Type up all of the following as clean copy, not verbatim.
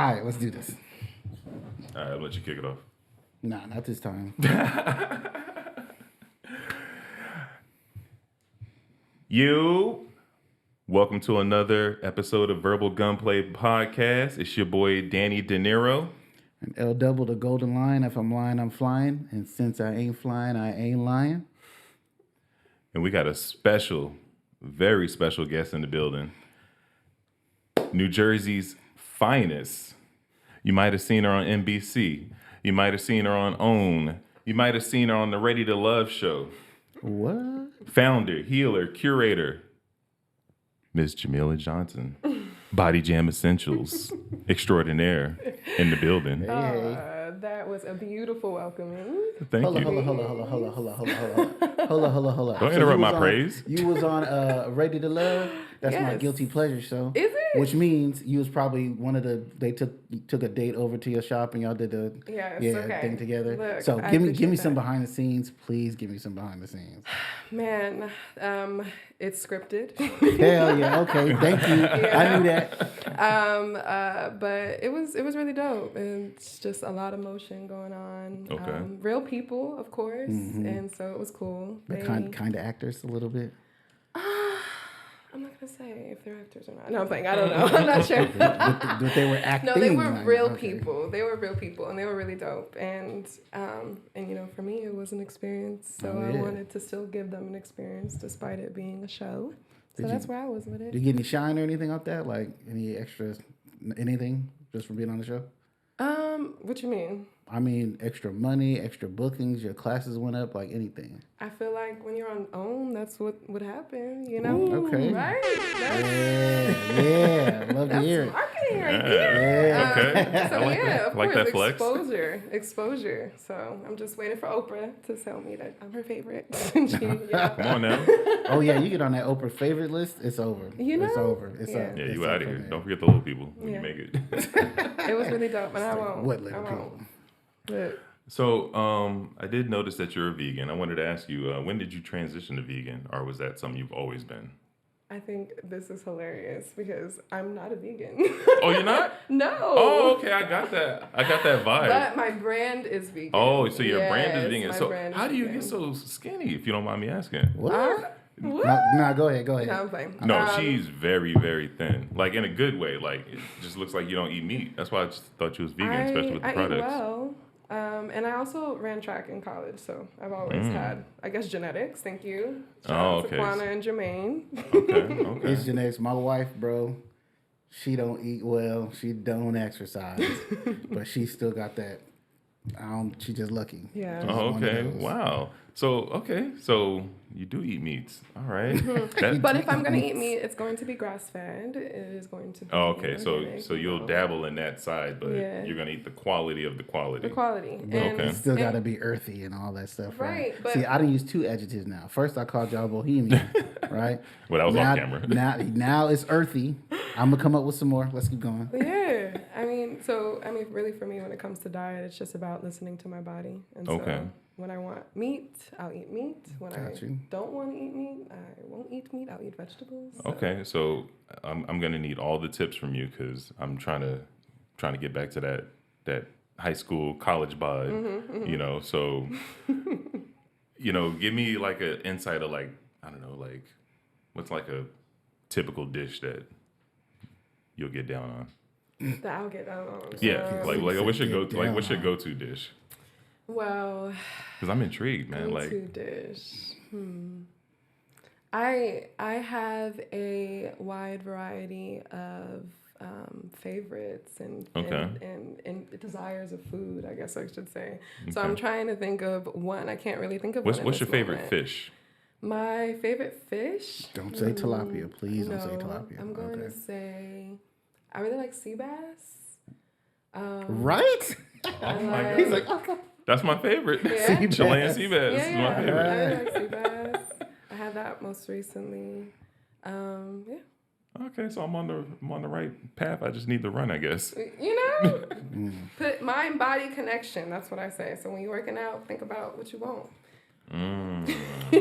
right, let's do this. All right, I'll let you kick it off. Nah, not this time. Welcome to another episode of Verbal Gunplay podcast. It's your boy Danny De Niro. And L double the golden line. If I'm lying, I'm flying. And since I ain't flying, I ain't lying. And we got a special, very special guest in the building. New Jersey's finest. You might have seen her on NBC. You might have seen her on OWN. You might have seen her on the Ready to Love show. What? Founder, healer, curator, Miss Jamelia Johnson. Body Jam Essentials extraordinaire in the building. That was a beautiful welcoming. Thank you. Hold on. Don't interrupt my praise. You was on Ready to Love. That's my guilty pleasure show. Is it? Which means you was probably one of the. They took a date over to your shop and y'all did the thing together. Look, so give me some behind the scenes, please. Give me some behind the scenes. Man, it's scripted. Hell yeah. Okay. Thank you. Yeah. I knew that. But it was really dope. And it's just a lot of motion going on. Okay. Real people, of course, and so it was cool. Kind of actors a little bit. I'm not gonna say if they're actors or not. No, I'm playing. I don't know. I'm not sure. But they were acting. No, they were real people. They were real people, and they were really dope. And you know, for me, it was an experience. So I wanted to still give them an experience, despite it being a show. So that's where I was with it. Did you get any shine or anything out that? Like any extras, anything just from being on the show? What you mean? I mean, extra money, extra bookings, your classes went up, like anything. I feel like when you're on OWN, that's what would happen, you know? Ooh, okay. Right? Yeah. Love to hear it. Marketing right there. Yeah. Okay. So of like course, that flex. Exposure. So I'm just waiting for Oprah to tell me that I'm her favorite. Come on now. Oh yeah, you get on that Oprah favorite list, it's over. You know? It's over. It's up. Yeah, it's you up out of here. there. Don't forget the little people when you make it. It was really dope, and I won't. What little people? But, So, I did notice that you're a vegan. I wanted to ask you, when did you transition to vegan, or was that something you've always been? I think this is hilarious because I'm not a vegan. Oh, you're not? No. Oh, okay. I got that. I got that vibe. But my brand is vegan. Oh, so your brand is vegan. So how do you vegan. get so skinny, if you don't mind me asking? What? What? No, go ahead. No, I'm playing. No, she's very, very thin. Like, in a good way. Like, it just looks like you don't eat meat. That's why I just thought you was vegan, especially with the products. I eat well. And I also ran track in college, so I've always had, I guess, genetics. Thank you. Shout out to Kwana and Jermaine. Okay. It's genetics. My wife, bro, she don't eat well. She don't exercise, but she still got that. She just lucky. Yeah. Oh, okay. Wow. So you do eat meats. All right. But if I'm going to eat meat, it's going to be grass-fed. It is going to be okay. organic, So you'll dabble in that side, but you're going to eat the quality of the quality. The quality. And it still got to be earthy and all that stuff, right? But see, I didn't use two adjectives now. First, I called y'all bohemian, right? Well, that was now, off camera. Now it's earthy. I'm going to come up with some more. Let's keep going. Yeah. I mean, really for me, when it comes to diet, it's just about listening to my body. And so when I want meat, I'll eat meat. When I don't want to eat meat, I won't eat meat. I'll eat vegetables. So. Okay, so I'm gonna need all the tips from you because I'm trying to get back to that high school college vibe. You know, so give me like an insight of like I don't know like what's like a typical dish that you'll get down on. That I'll get down on. Yeah, like what's your go-to dish? Well, because I'm intrigued, man. Go-to dish. I have a wide variety of favorites and desires of food, I guess I should say. So I'm trying to think of one. I can't really think of one. What's your favorite fish? My favorite fish? Don't say tilapia, please. Don't say tilapia. I'm going to say I really like sea bass. Right? Oh my God. He's like, okay. That's my favorite. Yeah. Chilean sea bass is my favorite. I like sea bass. I had that most recently. Okay, so I'm on the right path. I just need to run, I guess. You know, put mind body connection. That's what I say. So when you're working out, think about what you want.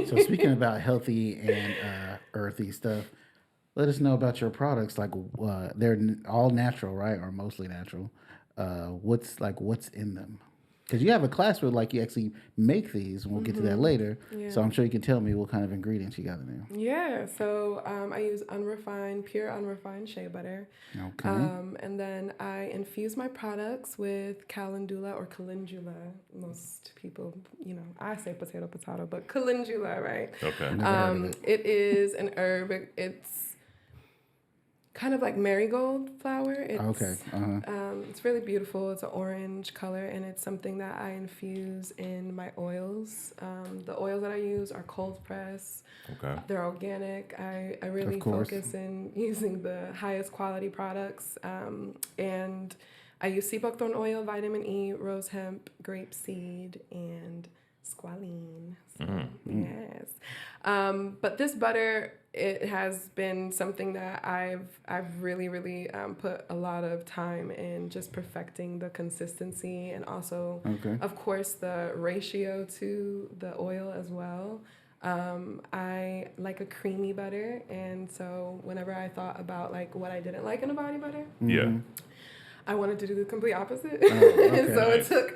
So speaking about healthy and earthy stuff, let us know about your products. Like, they're all natural, right, or mostly natural. What's in them? Because you have a class where like you actually make these, and we'll get to that later. Yeah. So I'm sure you can tell me what kind of ingredients you got in there. Yeah, so I use pure unrefined shea butter. Okay. And then I infuse my products with calendula or calendula. Most people, I say potato, but calendula, right? Okay. It is an herb. It's kind of like marigold flower. It's really beautiful. It's an orange color, and it's something that I infuse in my oils. The oils that I use are cold press. Okay. They're organic. I really focus in using the highest quality products. And I use sea buckthorn oil, vitamin E, rose hemp, grape seed, and squalene. So, yes. But this butter, it has been something that I've really, really put a lot of time in just perfecting the consistency, and also, of course, the ratio to the oil as well. I like a creamy butter, and so whenever I thought about like what I didn't like in a body butter, I wanted to do the complete opposite. So it took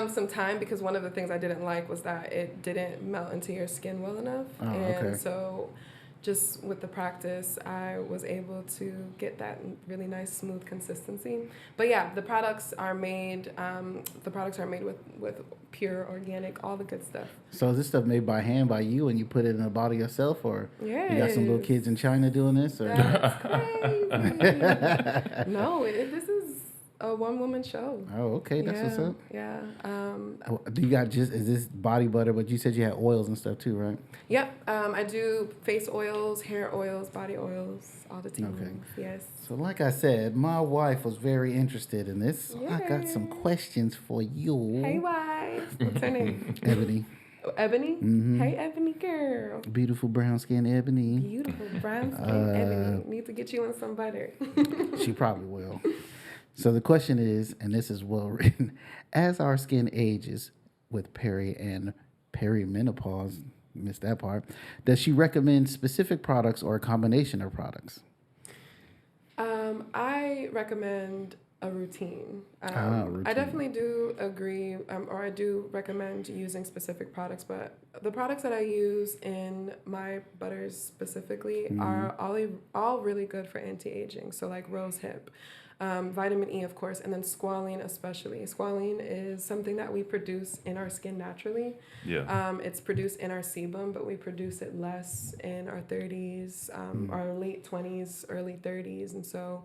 some time, because one of the things I didn't like was that it didn't melt into your skin well enough. So just with the practice, I was able to get that really nice, smooth consistency. But yeah, the products are made with pure organic, all the good stuff. So is this stuff made by hand by you, and you put it in a bottle yourself, or you got some little kids in China doing this? Or? That's crazy. No, this is a one-woman show. Oh, okay. That's what's up. Yeah. Do you got is this body butter, but you said you had oils and stuff too, right? Yep. I do face oils, hair oils, body oils, all the things. Okay. Yes. So like I said, my wife was very interested in this. So I got some questions for you. Hey, wife. What's her name? Ebony. Oh, Ebony? Mm-hmm. Hey, Ebony girl. Beautiful brown skin Ebony. Beautiful brown skin Ebony. Need to get you in some butter. She probably will. So the question is, and this is well written, as our skin ages with peri and perimenopause, missed that part, does she recommend specific products or a combination of products? I recommend a routine. Routine. I definitely do agree, or I do recommend using specific products, but the products that I use in my butters specifically are all really good for anti-aging. So like rose hip, vitamin E, of course, and then squalene especially. Squalene is something that we produce in our skin naturally. Yeah. It's produced in our sebum, but we produce it less in our 30s, our late 20s, early 30s. And so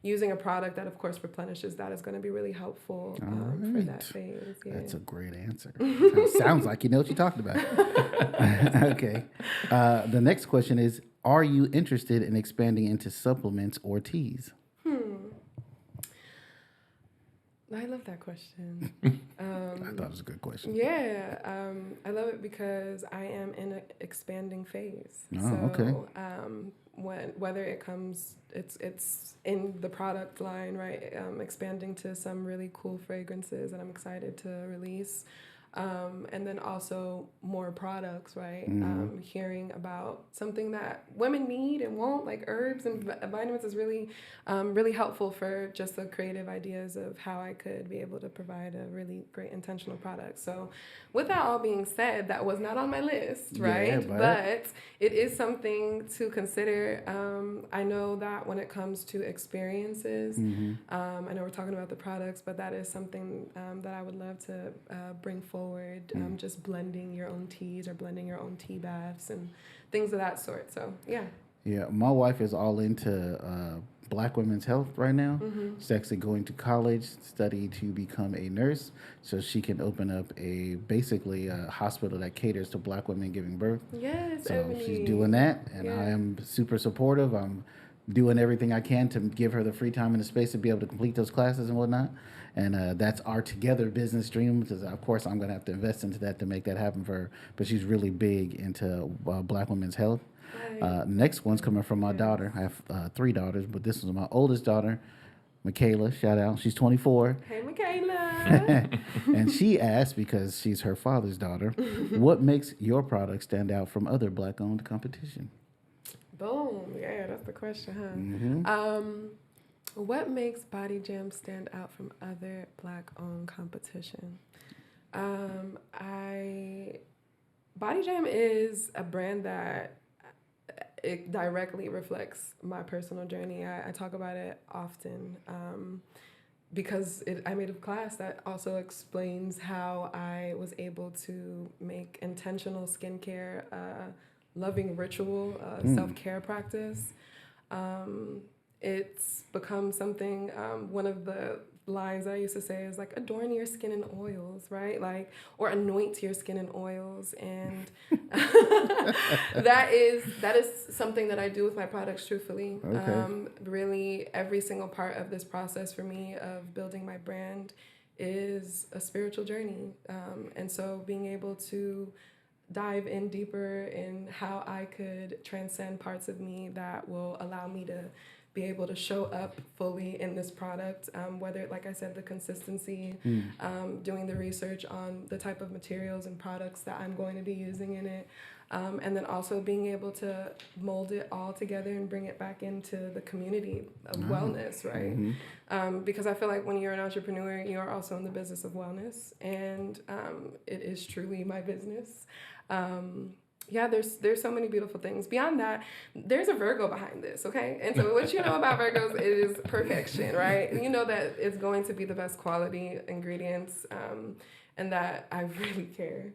using a product that, of course, replenishes that is going to be really helpful for that phase. Yeah. That's a great answer. Sounds like you know what you're talking about. Okay. The next question is, are you interested in expanding into supplements or teas? I love that question. I thought it was a good question. Yeah, I love it because I am in an expanding phase. Okay. Whether it comes, it's in the product line, right? Expanding to some really cool fragrances that I'm excited to release. And then also more products, right? Hearing about something that women need and want, like herbs and vitamins, is really, really helpful for just the creative ideas of how I could be able to provide a really great intentional product. So with that all being said, that was not on my list, right? Yeah, but it is something to consider. I know that when it comes to experiences, I know we're talking about the products, but that is something that I would love to bring forward. Just blending your own teas or blending your own tea baths and things of that sort. So yeah, my wife is all into Black women's health right now. She's actually going to college, study to become a nurse, so she can open up basically a hospital that caters to Black women giving birth. Yes, so Ebony. She's doing that, and I am super supportive. I'm doing everything I can to give her the free time and the space to be able to complete those classes and whatnot. And that's our together business dream, because of course I'm going to have to invest into that to make that happen for her. But she's really big into Black women's health. Right. Next one's coming from my daughter. I have 3 daughters, but this is my oldest daughter, Michaela. Shout out. She's 24. Hey, Michaela. And she asked, because she's her father's daughter, what makes your product stand out from other Black-owned competition? Boom. Yeah, that's the question, huh? Mm-hmm. What makes Body Jam stand out from other Black-owned competition? Body Jam is a brand that it directly reflects my personal journey. I talk about it often because I made a class that also explains how I was able to make intentional skincare a loving ritual, self-care practice. It's become something, one of the lines I used to say is like, adorn your skin in oils, right? Like, or anoint your skin in oils. And that is something that I do with my products, truthfully. Okay. Really, every single part of this process for me of building my brand is a spiritual journey. And so being able to dive in deeper in how I could transcend parts of me that will allow me to be able to show up fully in this product, whether, like I said, the consistency, doing the research on the type of materials and products that I'm going to be using in it, and then also being able to mold it all together and bring it back into the community of wellness, right? Because I feel like when you're an entrepreneur, you're also in the business of wellness, and it is truly my business. Yeah, there's so many beautiful things. Beyond that, there's a Virgo behind this, okay? And so what you know about Virgos is perfection, right? You know that it's going to be the best quality ingredients, and that I really care.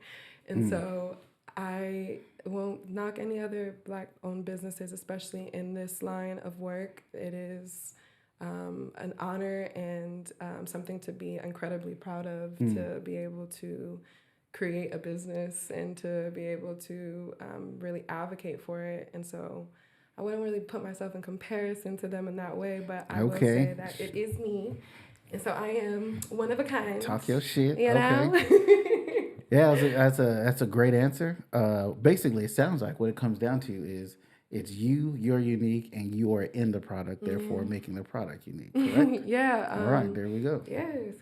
And so I won't knock any other Black-owned businesses, especially in this line of work. It is an honor and something to be incredibly proud of, to be able to create a business and to be able to really advocate for it. And so I wouldn't really put myself in comparison to them in that way, but I will say that it is me. And so I am one of a kind. Talk your shit. You know? Yeah, that's a great answer. Basically, it sounds like what it comes down to is it's you're unique, and you are in the product, therefore making the product unique, correct? Yeah. All right, there we go. Yes.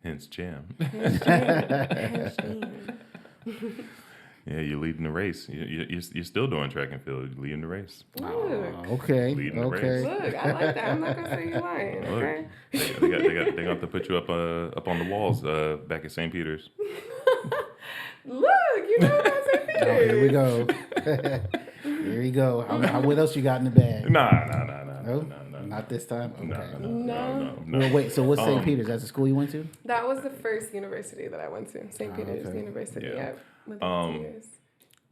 Hence jam. Hence jam. Yeah, you're leading the race. You're still doing track and field. You're leading the race. Look. Okay. Leading the race. Look, I like that. I'm not gonna say you're lying. Okay. Look, they got to put you up on the walls back at St. Peter's. Look, you know about St. Peter's. Oh, here we go. Here we go. What else you got in the bag? Nah. No? Not this time? Okay. No. Well, wait, so what's St. Peter's? That's the school you went to? That was the first university that I went to, St. Peter's University. Yeah. Went there for 2 years.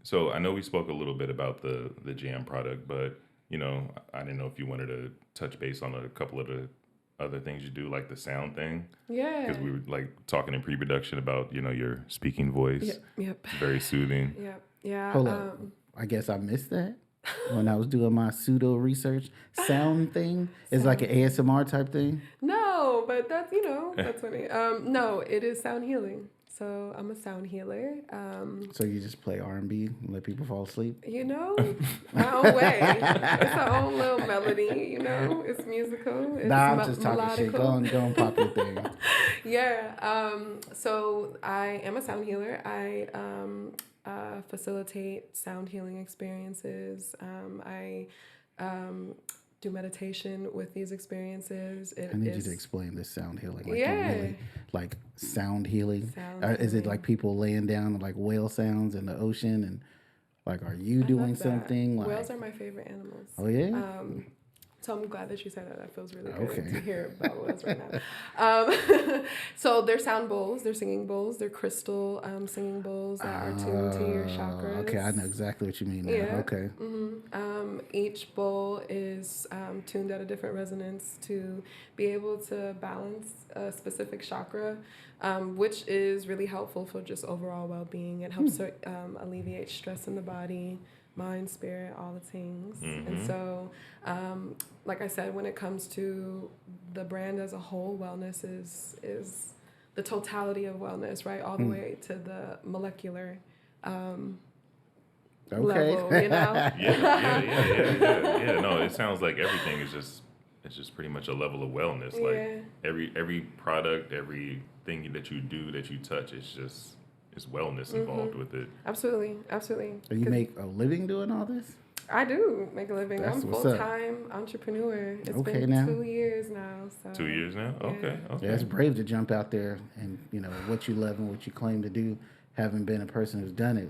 So I know we spoke a little bit about the jam product, but I didn't know if you wanted to touch base on a couple of the other things you do, like the sound thing. Yeah. Because we were like talking in pre-production about your speaking voice. Yep. It's very soothing. Yep. Yeah. Hold up. I guess I missed that when I was doing my pseudo research. Sound thing is like an ASMR type thing. No, but that's that's funny. No, it is sound healing. So I'm a sound healer. So you just play R&B and let people fall asleep? My own way. It's our own little melody, It's musical. It's I'm just talking shit. Go on, pop your thing. Yeah. So I am a sound healer. I facilitate sound healing experiences. I do meditation with these experiences. I need you to explain this sound healing. Like Yeah. really, like sound healing. Sound Is it healing. like people laying down like whale sounds in the ocean, and like are you doing love that. something? Like, Whales are my favorite animals. oh yeah. So I'm glad that you said that. That feels really good Okay. to hear about whales right now. So they're sound bowls, they're singing bowls, they're crystal singing bowls that are tuned to your chakras. Okay, I know exactly what you mean now. Yeah. Okay. Each bowl is tuned at a different resonance to be able to balance a specific chakra, which is really helpful for just overall well-being. It helps to alleviate stress in the body, mind, spirit, all the things. And so, like I said, when it comes to the brand as a whole, wellness is the totality of wellness, right? All the way to the molecular level, Yeah. No, it sounds like everything is just pretty much a level of wellness. Like every product, everything that you do, that you touch, it's wellness involved with it. Absolutely. So you make a living doing all this? I do make a living. That's I'm what's up. full-time entrepreneur. It's Okay, been now. 2 years now. So 2 years now? yeah. Okay. Yeah, it's brave to jump out there and, what you love and what you claim to do, having been a person who's done it.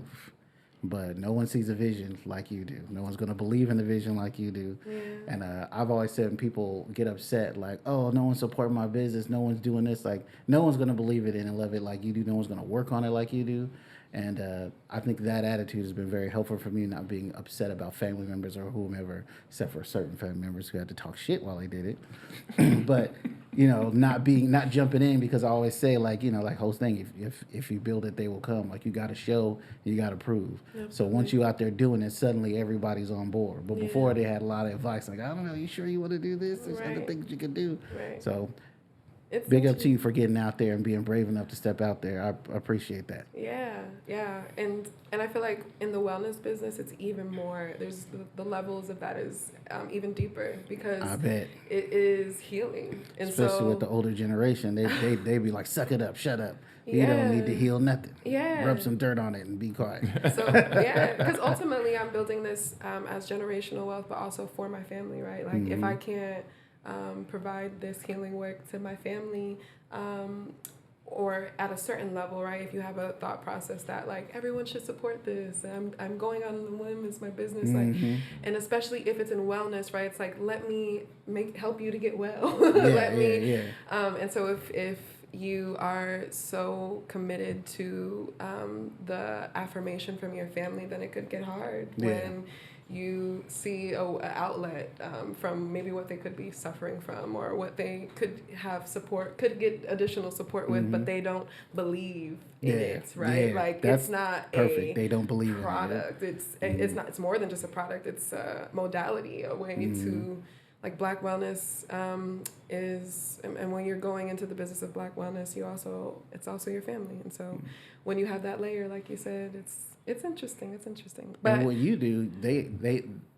But no one sees a vision like you do. No one's going to believe in the vision like you do. Yeah. And I've always said when people get upset, like, oh, no one's supporting my business, no one's doing this, like, no one's going to believe it in and love it like you do. No one's going to work on it like you do. And I think that attitude has been very helpful for me, not being upset about family members or whomever, except for certain family members who had to talk shit while they did it. But not jumping in, because I always say, like, like whole thing, if you build it, they will come. Like, you got to show, you got to prove. Absolutely. So once you out there doing it, suddenly everybody's on board. But Yeah. before, they had a lot of advice, like, I don't know, you sure you want to do this? There's other Right. things you can do. Right. So It's big up such to you for getting out there and being brave enough to step out there. I appreciate that. Yeah, and I feel like in the wellness business, it's even more. There's the levels of that is even deeper, because I bet. it is healing, and Especially so with the older generation, they be like, suck it up, shut up. You Yeah. don't need to heal nothing. Yeah. Rub some dirt on it and be quiet. So yeah, because ultimately I'm building this as generational wealth, but also for my family, right? Like if I can't provide this healing work to my family, or at a certain level, right? If you have a thought process that like everyone should support this, I'm going on the limb, it's my business, like, and especially if it's in wellness, right? It's like, let me help you to get well. And so if you are so committed to the affirmation from your family, then it could get hard when you see a outlet from maybe what they could be suffering from, or what they could get additional support with, but they don't believe in it, right? Like, that's it's not perfect. a They don't believe product. in it. It's not. It's more than just a product. It's a modality, a way to. Like, Black wellness is, and when you're going into the business of Black wellness, it's also your family, and so when you have that layer, like you said, it's interesting. It's interesting. But And what you do,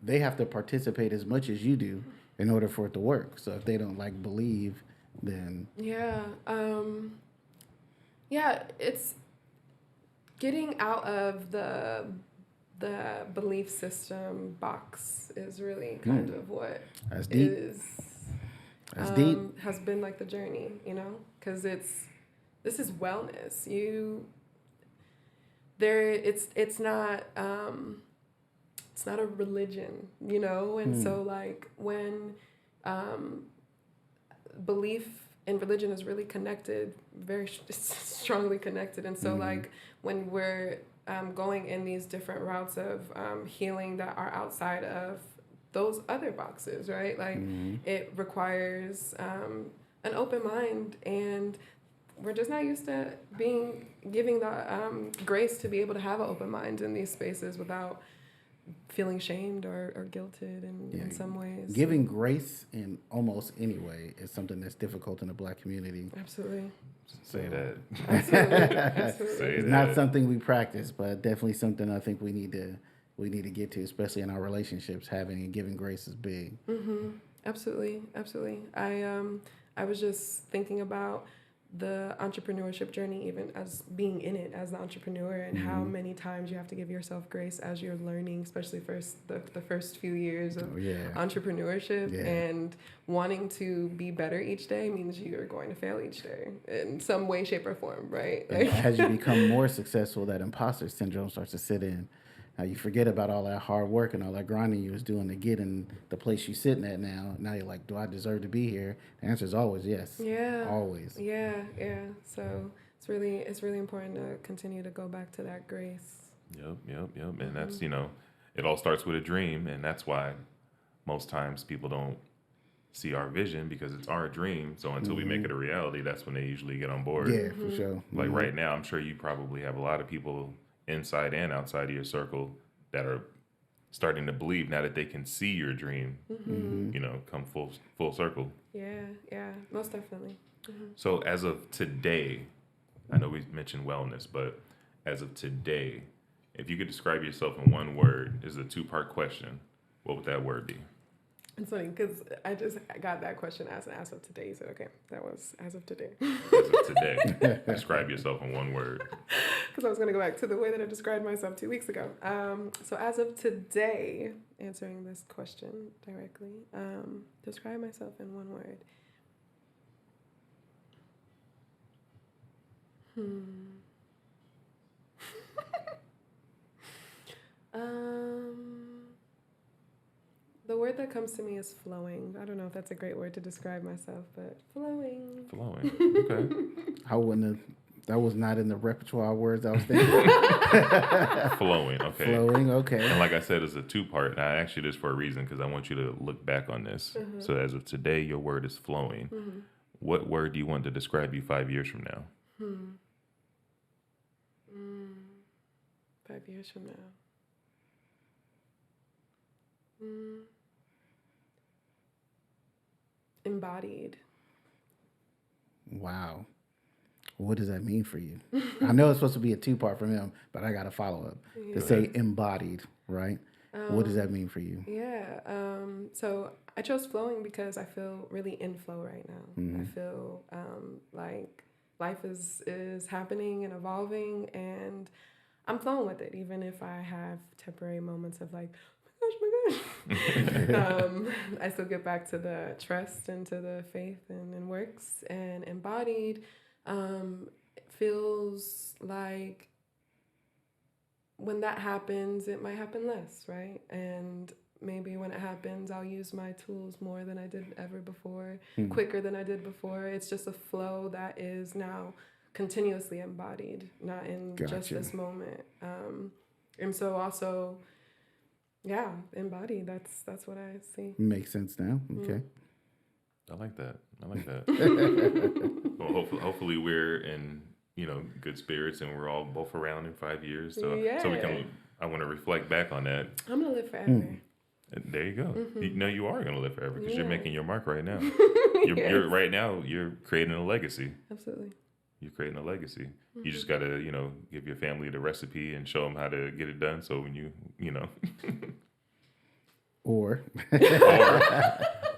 they have to participate as much as you do in order for it to work. So if they don't like believe, then it's getting out of the belief system box is really kind of what That's deep. That's deep. has been like the journey, because this is wellness. It's not a religion, and so like when belief in religion is really connected, very strongly connected, and so like when we're going in these different routes of healing that are outside of those other boxes, right? Like it requires an open mind, and we're just not used to giving the grace to be able to have an open mind in these spaces without feeling shamed or guilted in some ways. Giving grace in almost any way is something that's difficult in the Black community. Absolutely. Say that. Absolutely. Say It's that. not something we practice, but definitely something I think we need to get to, especially in our relationships. Having and giving grace is big. Absolutely. I was just thinking about the entrepreneurship journey, even as being in it as the entrepreneur, and how many times you have to give yourself grace as you're learning, especially the first few years of entrepreneurship, and wanting to be better each day means you're going to fail each day in some way, shape, or form, right? And as you become more successful, that imposter syndrome starts to sit in. You forget about all that hard work and all that grinding you was doing to get in the place you're sitting at now. Now you're like, do I deserve to be here? The answer is always yes. Yeah. Always. Yeah. So it's really important to continue to go back to that grace. Yep. And that's, it all starts with a dream, and that's why most times people don't see our vision, because it's our dream. So until we make it a reality, that's when they usually get on board. Yeah, for sure. Like right now, I'm sure you probably have a lot of people inside and outside of your circle that are starting to believe now that they can see your dream, come full circle. Yeah, most definitely. So as of today, I know we mentioned wellness, but as of today, if you could describe yourself in one word, this is a 2-part question, what would that word be? It's funny because I just got that question asked as of today. So okay, that was as of today. As of today, describe yourself in one word. Because I was going to go back to the way that I described myself 2 weeks ago. So as of today, answering this question directly, describe myself in one word. The word that comes to me is flowing. I don't know if that's a great word to describe myself, but flowing. Flowing. Okay. I wouldn't have. That was not in the repertoire of words I was thinking. Flowing. Okay. Flowing. Okay. And like I said, it's a two-part. And I asked you this for a reason because I want you to look back on this. So as of today, your word is flowing. What word do you want to describe you 5 years from now? 5 years from now. Embodied. Wow. What does that mean for you? I know it's supposed to be a two-part from him, but I got to follow up. To say embodied, right? What does that mean for you? Yeah. So I chose flowing because I feel really in flow right now. I feel like life is happening and evolving, and I'm flowing with it, even if I have temporary moments of like, oh my gosh. I still get back to the trust and to the faith and works. And embodied feels like when that happens, it might happen less, right? And maybe when it happens, I'll use my tools more than I did ever before, quicker than I did before. It's just a flow that is now continuously embodied, not in just this moment. And so also, yeah, embodied. That's what I see. Makes sense now. Okay. I like that. Well, hopefully we're in, good spirits and we're all both around in 5 years. So we can. I want to reflect back on that. I'm gonna live forever. There you go. You are going to live forever because you're making your mark right now. You're right now. You're creating a legacy. Absolutely. You're creating a legacy. You just got to, give your family the recipe and show them how to get it done. So when you know. Or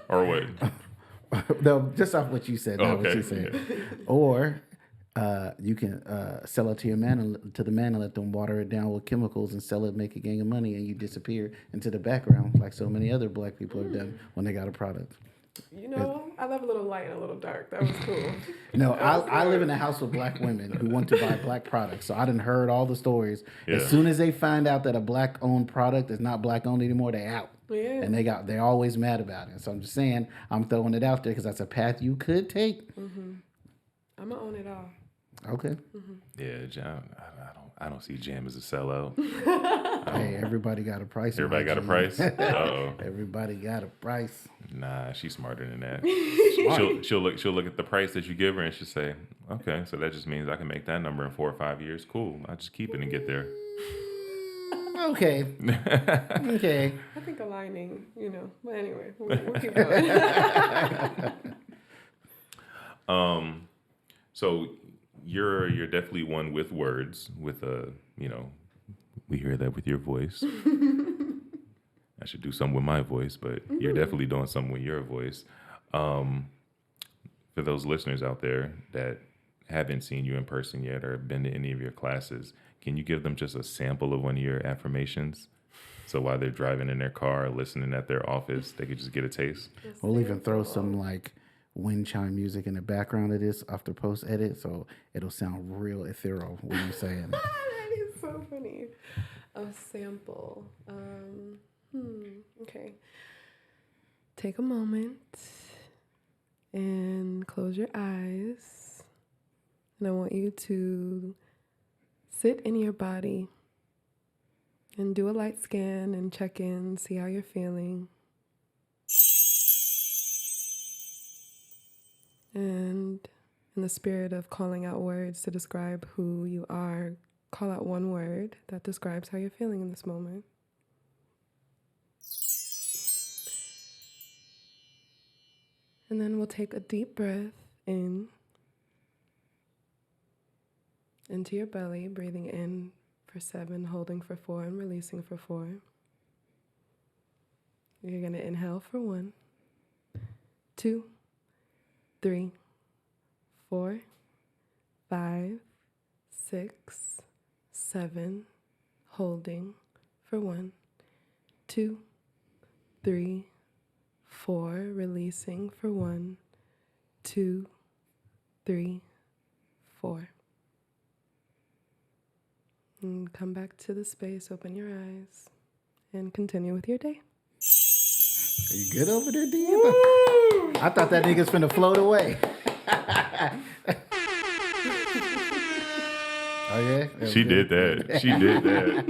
what? No, just off what you said. Not what you said. Yeah. Or you can sell it to the man and let them water it down with chemicals and sell it, make a gang of money, and you disappear into the background like so many other black people have done when they got a product. I love a little light and a little dark. That was cool. No, I live in a house with black women who want to buy black products. So I done heard all the stories. Yeah. As soon as they find out that a black-owned product is not black-owned anymore, they out. Yeah. And they're always mad about it. So I'm just saying, I'm throwing it out there because that's a path you could take. I'm going to own it all. Okay. Yeah, John, I don't see Jam as a sellout. Hey, everybody got a price. Everybody got a price? Uh-oh. Everybody got a price. Nah, she's smarter than that. She'll look at the price that you give her and she'll say, okay, so that just means I can make that number in 4 or 5 years. Cool. I'll just keep it and get there. Okay. Okay. I think aligning, But anyway, we'll keep going. So you're definitely one with words, with we hear that with your voice. I should do something with my voice, but you're definitely doing something with your voice. For those listeners out there that haven't seen you in person yet or been to any of your classes, can you give them just a sample of one of your affirmations? So while they're driving in their car, listening at their office, they could just get a taste. We'll even throw some wind chime music in the background of this after post edit, so it'll sound real ethereal when you're saying it. That is so funny. A sample. Okay. Take a moment and close your eyes. And I want you to sit in your body and do a light scan and check in, see how you're feeling. And in the spirit of calling out words to describe who you are, call out one word that describes how you're feeling in this moment. And then we'll take a deep breath in, into your belly, breathing in for 7, holding for 4, and releasing for 4. You're going to inhale for 1, 2, 3, 4, 5, 6, 7. Holding for 1, 2, 3, 4. Releasing for 1, 2, 3, 4. And come back to the space, open your eyes, and continue with your day. Are you good over there, D? I thought that nigga's finna float away. Oh, yeah? She did that. She did that.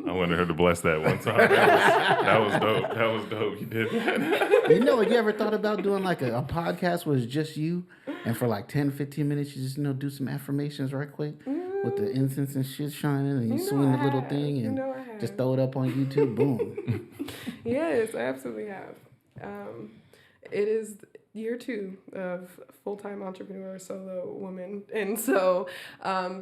I wanted her to bless that one time. That was dope. That was dope. You did that. You know what? You ever thought about doing like a podcast where it's just you, and for like 10, 15 minutes, you just, do some affirmations right quick with the incense and shit shining, and you swing the little thing and just throw it up on YouTube. Boom. Yes, I absolutely have. It is year 2 of full-time entrepreneur solo woman, and so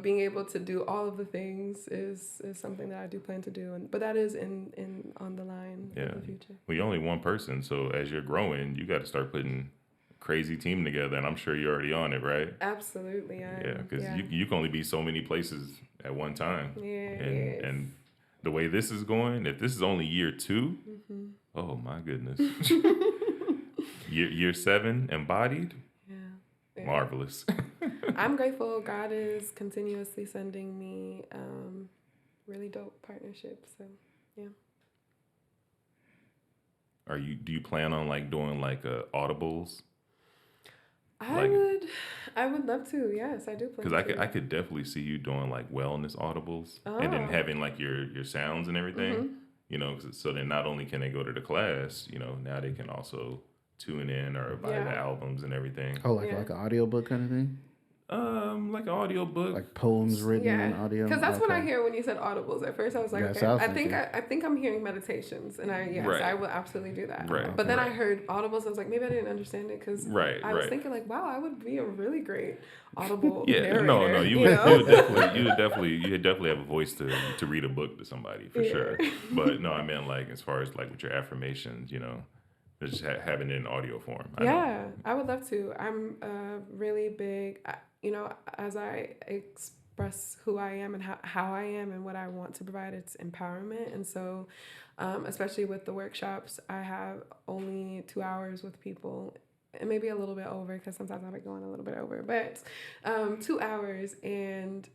being able to do all of the things is something that I do plan to do, but that is in on the line in the future. Well, you're only one person, so as you're growing, you got to start putting a crazy team together, and I'm sure you're already on it, right? Absolutely, because you can only be so many places at one time. And the way this is going, if this is only year 2, oh my goodness. Year 7 embodied. Yeah. Marvelous. I'm grateful. God is continuously sending me really dope partnerships. So yeah. Do you plan on like doing like audibles? I would love to. Yes, I do plan. Because I could definitely see you doing like wellness audibles and then having like your sounds and everything. So then not only can they go to the class, now they can also tune in or buy the albums and everything. Oh, like an audiobook kind of thing? Like an audiobook. Like poems written in audio? Because that's what I hear when you said audibles. At first I was like, I think I'm hearing meditations, and I will absolutely do that. Right. But then I heard audibles, I was like, maybe I didn't understand it, because I was thinking like, wow, I would be a really great audible narrator. No, you would definitely have a voice to read a book to somebody for sure. But no, I meant like as far as like with your affirmations, just having it in audio form. I would love to. I'm really big, as I express who I am and how I am and what I want to provide, it's empowerment. And so, especially with the workshops, I have only 2 hours with people, and maybe a little bit over, because sometimes I'll be going a little bit over, but 2 hours, and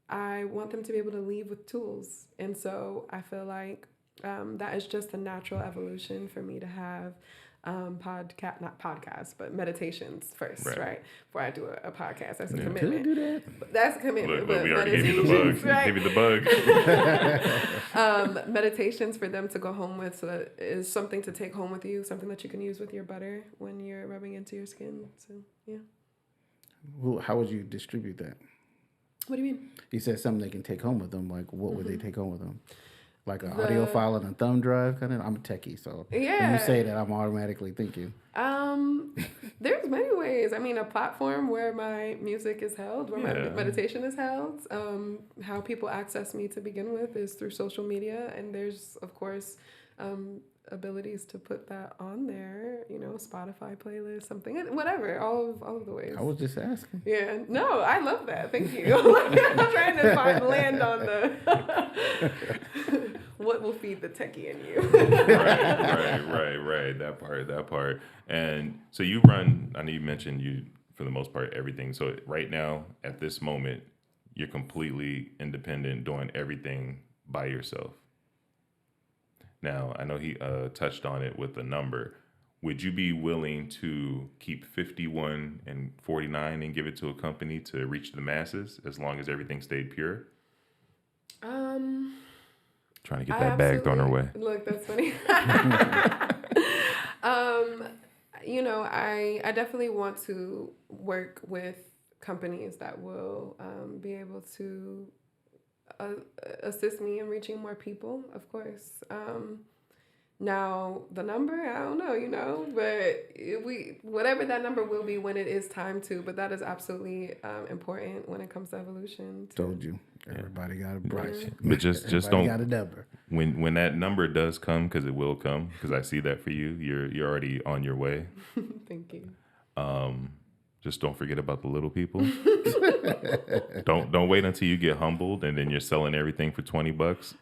I want them to be able to leave with tools. And so I feel like that is just the natural evolution for me to have not podcasts, but meditations first, right? Before I do a podcast. That's a commitment. Do that. That's a commitment. Look, we already gave you the bug. Right? Give you the bug. Meditations for them to go home with, so that is something to take home with you, something that you can use with your butter when you're rubbing into your skin. So, yeah. Well, how would you distribute that? What do you mean? You said something they can take home with them. Like, what would they take home with them? Like an audio file on a thumb drive, kind of. I'm a techie, so when you say that, I'm automatically thinking. There's many ways. I mean, a platform where my music is held, where my meditation is held. How people access me to begin with is through social media, and there's of course abilities to put that on there. Spotify playlist, something, whatever. All of the ways. I was just asking. Yeah. No, I love that. Thank you. I'm trying to land on the what will feed the techie in you. Right. That part. And so you run, I know you mentioned you, for the most part, everything. So right now, at this moment, you're completely independent, doing everything by yourself. Now, I know he touched on it with a number. Would you be willing to keep 51 and 49 and give it to a company to reach the masses as long as everything stayed pure? Trying to get that bag thrown her way. Look, that's funny. I definitely want to work with companies that will be able to assist me in reaching more people, of course. Now, the number, I don't know, but whatever that number will be when it is time to, but that is absolutely important when it comes to evolution. Told you. Everybody got a price. But just Everybody don't, got a number. when that number does come, because it will come, because I see that for you, you're already on your way. Thank you. Just don't forget about the little people. Don't wait until you get humbled and then you're selling everything for $20.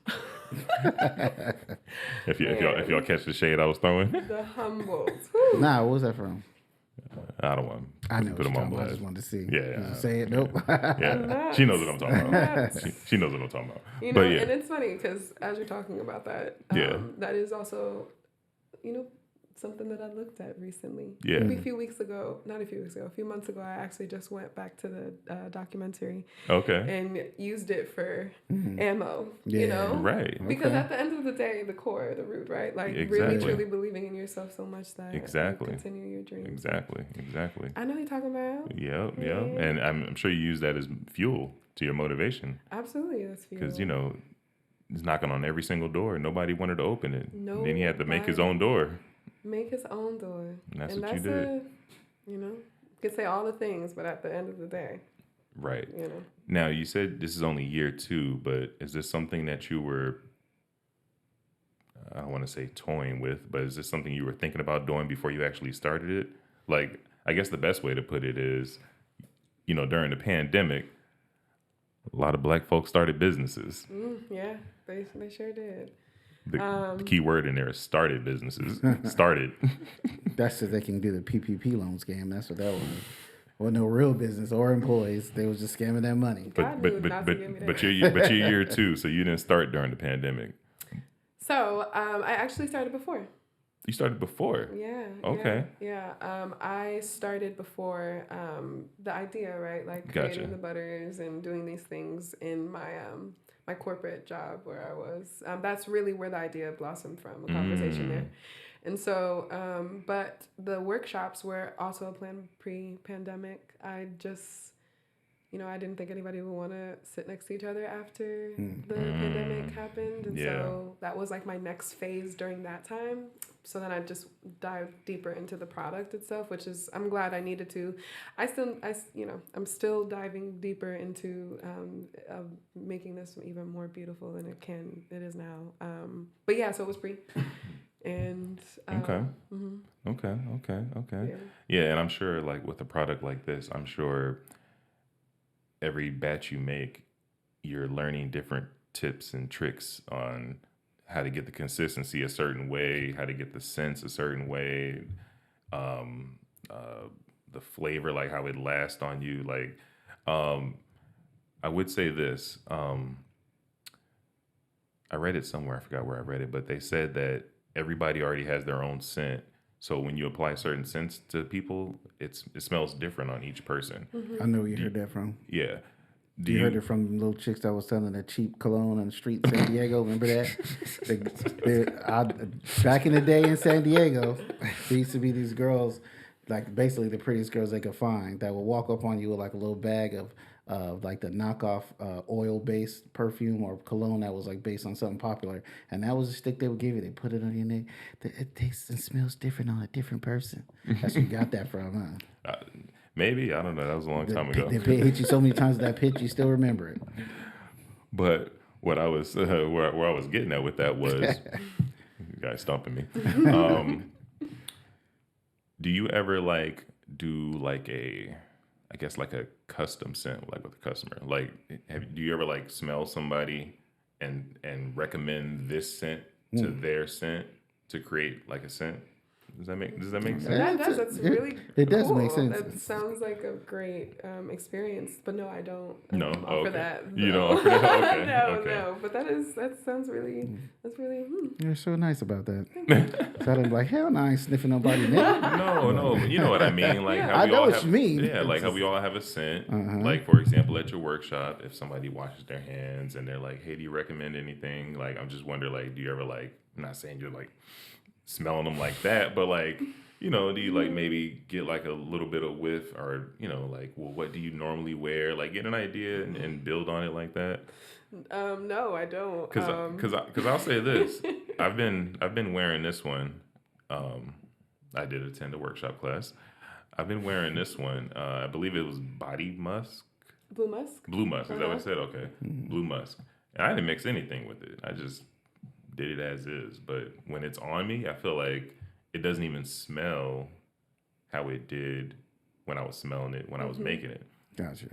If y'all catch the shade I was throwing. The humbles. Nah, what was that from? I don't want I know to put them on I blast. just wanted to see. Yeah. Say it. Nope. Yeah, she knows what I'm talking about. She knows what I'm talking about. But yeah, And it's funny because as you're talking about that, that is also, something that I looked at recently. Yeah. Maybe a few months ago, I actually just went back to the documentary. Okay. And used it for ammo, Right. Because at the end of the day, the core, the root, right? Like really, truly believing in yourself so much that you continue your dreams. Exactly. I know you're talking about. Yep. And I'm sure you use that as fuel to your motivation. Absolutely, that's fuel. Because, he's knocking on every single door. Nobody wanted to open it. No. Then he had to make his own door. Make his own door. And that's what you did. You could say all the things, but at the end of the day. Right. Now, you said this is only year 2, but is this something that you were, I don't want to say toying with, but is this something you were thinking about doing before you actually started it? Like, I guess the best way to put it is, during the pandemic, a lot of Black folks started businesses. Yeah, they sure did. The key word in there is started businesses. Started. That's so they can do the PPP loan scam. That's what that was. Well, no real business or employees. They was just scamming that money. But you're year 2, so you didn't start during the pandemic. So I actually started before. You started before? Yeah. Okay. Yeah. I started before the idea, right? Like creating the butters and doing these things in my my corporate job where I was. That's really where the idea blossomed from, a conversation there. And so, but the workshops were also a plan pre-pandemic. I just, I didn't think anybody would want to sit next to each other after the pandemic happened. And so that was like my next phase during that time. So then I just dived deeper into the product itself, which is, I'm glad I needed to. I'm still diving deeper into making this even more beautiful than it is now. But yeah, so it was pre. And Okay. Yeah, and I'm sure like with a product like this, I'm sure every batch you make, you're learning different tips and tricks on how to get the consistency a certain way, how to get the scents a certain way, the flavor, like how it lasts on you. Like, I would say this. I read it somewhere. I forgot where I read it, but they said that everybody already has their own scent. So when you apply certain scents to people, it smells different on each person. I know where you heard that from. Yeah. You heard it from little chicks that was selling that cheap cologne on the street in San Diego. Remember that? Back in the day in San Diego, there used to be these girls, like basically the prettiest girls they could find, that would walk up on you with like a little bag of like the knockoff oil-based perfume or cologne that was like based on something popular, and that was the stick they would give you. They put it on your neck. It tastes and smells different on a different person. That's where you got that from, huh? Maybe, I don't know. That was a long time ago. They hit you so many times with that pitch, you still remember it. But what I was where I was getting at with that was, you guys stomping me. Do you ever do a custom scent like with a customer? Like, do you ever smell somebody and recommend this scent to their scent to create like a scent? Does that make sense? That does. That's really it does cool. make sense. That sounds like a great experience. But no, I don't. No, offer that. You don't offer that. Okay. No. But that sounds really. That's really. You're so nice about that. So I'd be like, hell no, I ain't sniffing nobody neck. No, but you know what I mean. Like how I we know all what have, you mean. Yeah, like how we all have a scent. Like for example, at your workshop, if somebody washes their hands and they're like, "Hey, do you recommend anything?" Like I'm just wondering, do you ever I'm not saying you're smelling them like that, but you know, do you like maybe get like a little bit of whiff, or you know, like, well, what do you normally wear? Like, get an idea and build on it like that. No, I don't. Because I'll say this, I've been wearing this one. I did attend a workshop class. I've been wearing this one. I believe it was Body Musk. Blue musk. Blue musk. Is that what it said? Okay, blue musk. And I didn't mix anything with it. I just did it as is. But when it's on me, I feel like it doesn't even smell how it did when I was smelling it when I was making it. Gotcha.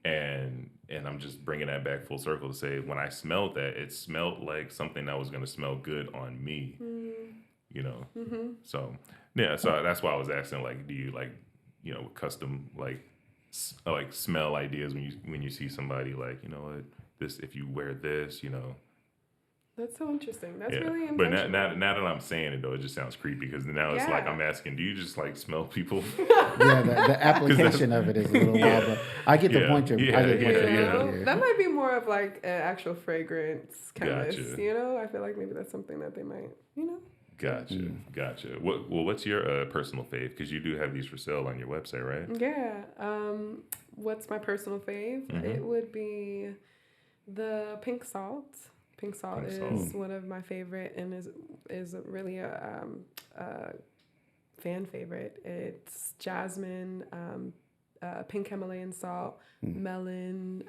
And I'm just bringing that back full circle to say when I smelled that, it smelled like something that was going to smell good on me. You know. So yeah, so that's why I was asking, like, do you like, you know, custom like smell ideas when you see somebody, like, you know what, this, if you wear this, you know. That's so interesting. That's really But intentional. now that I'm saying it, though, it just sounds creepy, because now it's like I'm asking, do you just like smell people? Yeah, the application of it is a little wild, but I get the point. I get the point. Yeah. That might be more of like an actual fragrance chemist. Gotcha. You know, I feel like maybe that's something that they might, you know. Gotcha. What's your personal fave? Because you do have these for sale on your website, right? Yeah. What's my personal fave? It would be the pink salt. Pink salt is one of my favorite, and is really a fan favorite. It's jasmine, pink Himalayan salt, melon,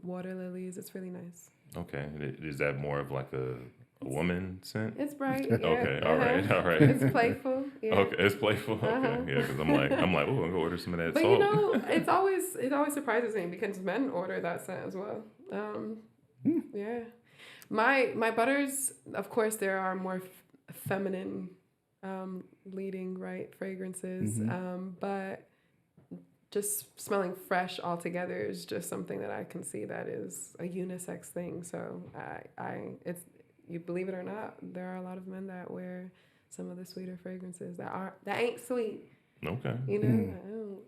water lilies. It's really nice. Okay. Is that more of like a woman scent? It's bright. Yeah. Okay. All right. It's playful. Yeah. Okay. It's playful. Okay. Yeah. Because I'm like, oh, I'm gonna go order some of that but salt. you know, it always surprises me because men order that scent as well. Yeah. My butters, of course, there are more feminine leading, right, fragrances, but just smelling fresh altogether is just something that I can see that is a unisex thing. So it's, you believe it or not, there are a lot of men that wear some of the sweeter fragrances that ain't sweet. Okay. You know, I don't,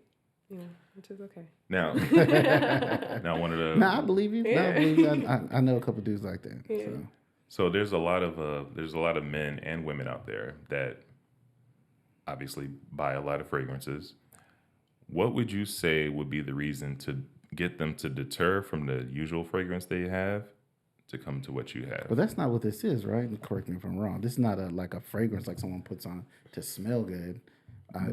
you know, which is okay. Now one of the. No, I believe you. Yeah. No, I believe you. I know a couple dudes like that. Yeah. So there's a lot of men and women out there that obviously buy a lot of fragrances. What would you say would be the reason to get them to deter from the usual fragrance they have to come to what you have? But that's not what this is, right? Correct me if I'm wrong. This is not like a fragrance like someone puts on to smell good.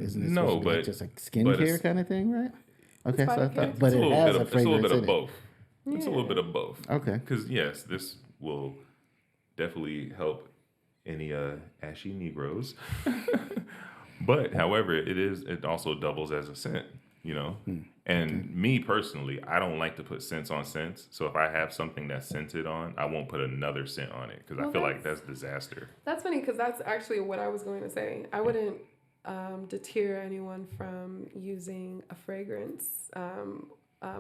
Isn't it supposed to be like just like skincare kind of thing, right? Okay, so I thought, but it has a fragrance in it. It's a little bit of both. It's a little bit of both. Okay. Because yes, this will definitely help any ashy Negroes. But however, it also doubles as a scent, you know. And me personally, I don't like to put scents on scents. So if I have something that's scented on, I won't put another scent on it, because I feel like that's disaster. That's funny, because that's actually what I was going to say. I wouldn't deter anyone from using a fragrance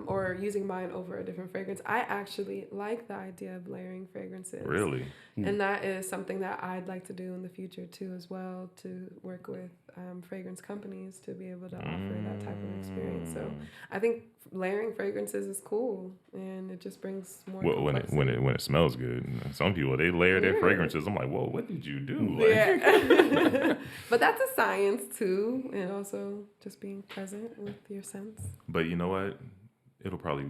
or using mine over a different fragrance. I actually like the idea of layering fragrances. Really? And that is something that I'd like to do in the future too, as well, to work with fragrance companies to be able to offer that type of experience. So I think layering fragrances is cool, and it just brings more. Well, when it smells good, some people, they layer their fragrances. I'm like, whoa, what did you do? Like, yeah. But that's a science too, and also just being present with your scents. But you know what? It'll probably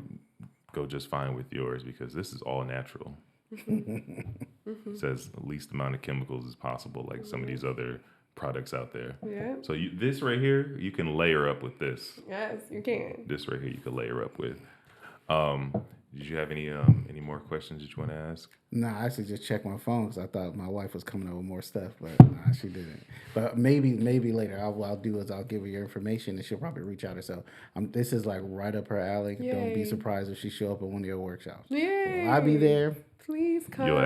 go just fine with yours, because this is all natural. It says the least amount of chemicals as possible, like some of these other products out there. Yeah. So this right here, you can layer up with this. Yes, you can. This right here, you can layer up with. Did you have any more questions that you want to ask? Nah, I actually just checked my phone because I thought my wife was coming over with more stuff, but nah, she didn't. But maybe later. I'll do is I'll give her your information, and she'll probably reach out herself. This is like right up her alley. Yay. Don't be surprised if she show up at one of your workshops. Yay. Will I be there? Please come. You'll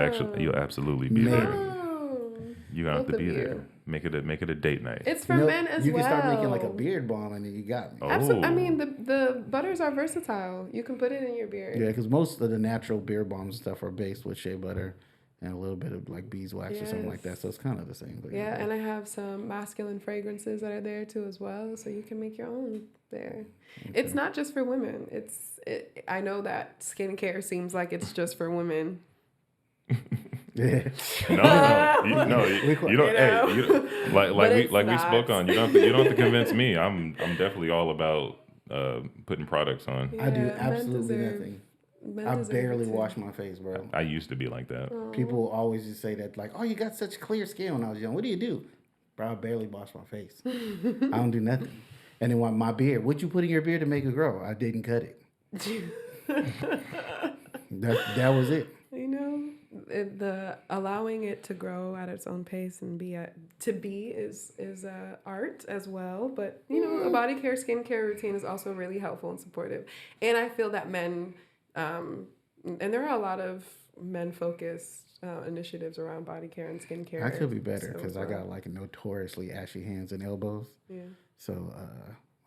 absolutely be there. Oh, You gonna have to both be of there. you. Make it a date night. It's for men as well. You can start making like a beard balm, and then you got me. Oh. Absolutely. I mean, the butters are versatile. You can put it in your beard. Yeah, because most of the natural beard balms and stuff are based with shea butter and a little bit of like beeswax or something like that. So it's kind of the same thing. Yeah, and I have some masculine fragrances that are there too as well, so you can make your own there. Okay. It's not just for women. I know that skincare seems like it's just for women. Yeah. You don't. Hey, like we not. spoke on. You don't have to convince me. I'm definitely all about putting products on. I do Yeah, absolutely nothing. I barely wash my face, bro. I used to be like that. People always just say that, like, "Oh, you got such clear skin." When I was young, what do you do? Bro, I barely wash my face. I don't do nothing. And then my beard, what you put in your beard to make it grow? I didn't cut it. That was it. You know, the allowing it to grow at its own pace and is art as well. But you know, a body care, skincare routine is also really helpful and supportive. And I feel that men, and there are a lot of men-focused initiatives around body care and skincare. I could be better because I got like notoriously ashy hands and elbows. Yeah. So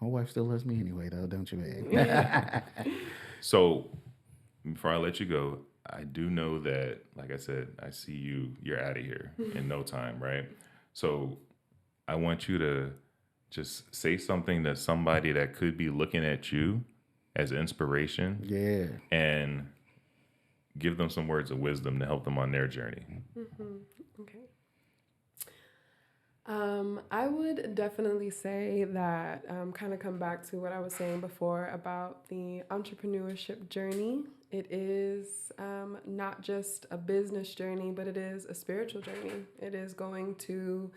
my wife still loves me anyway, though, don't you, babe? So before I let you go, I do know that, like I said, I see you're out of here in no time, right? So I want you to just say something to somebody that could be looking at you as inspiration. Yeah. And give them some words of wisdom to help them on their journey. Okay. I would definitely say that kind of come back to what I was saying before about the entrepreneurship journey. It is not just a business journey, but it is a spiritual journey. It is going to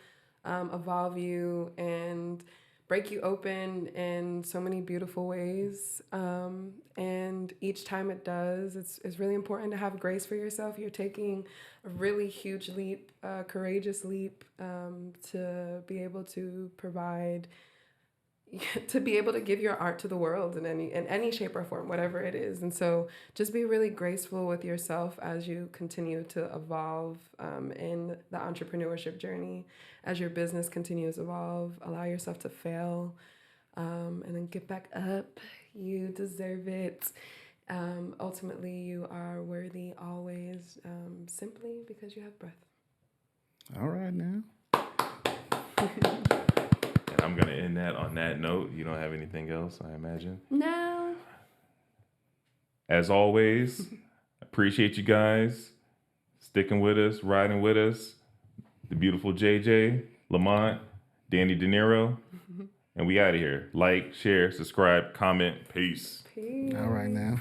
evolve you and break you open in so many beautiful ways. And each time it does, it's really important to have grace for yourself. You're taking a really huge leap, a courageous leap, to be able to provide, to be able to give your art to the world in any shape or form, whatever it is. And so just be really graceful with yourself as you continue to evolve in the entrepreneurship journey. As your business continues to evolve, allow yourself to fail, and then get back up. You deserve it. Ultimately, you are worthy always, simply because you have breath. All right now. And I'm going to end that on that note. You don't have anything else, I imagine? No. As always, appreciate you guys sticking with us, riding with us. The beautiful JJ, Lamont, Danny De Niro, and we out of here. Like, share, subscribe, comment. Peace. Peace. All right now.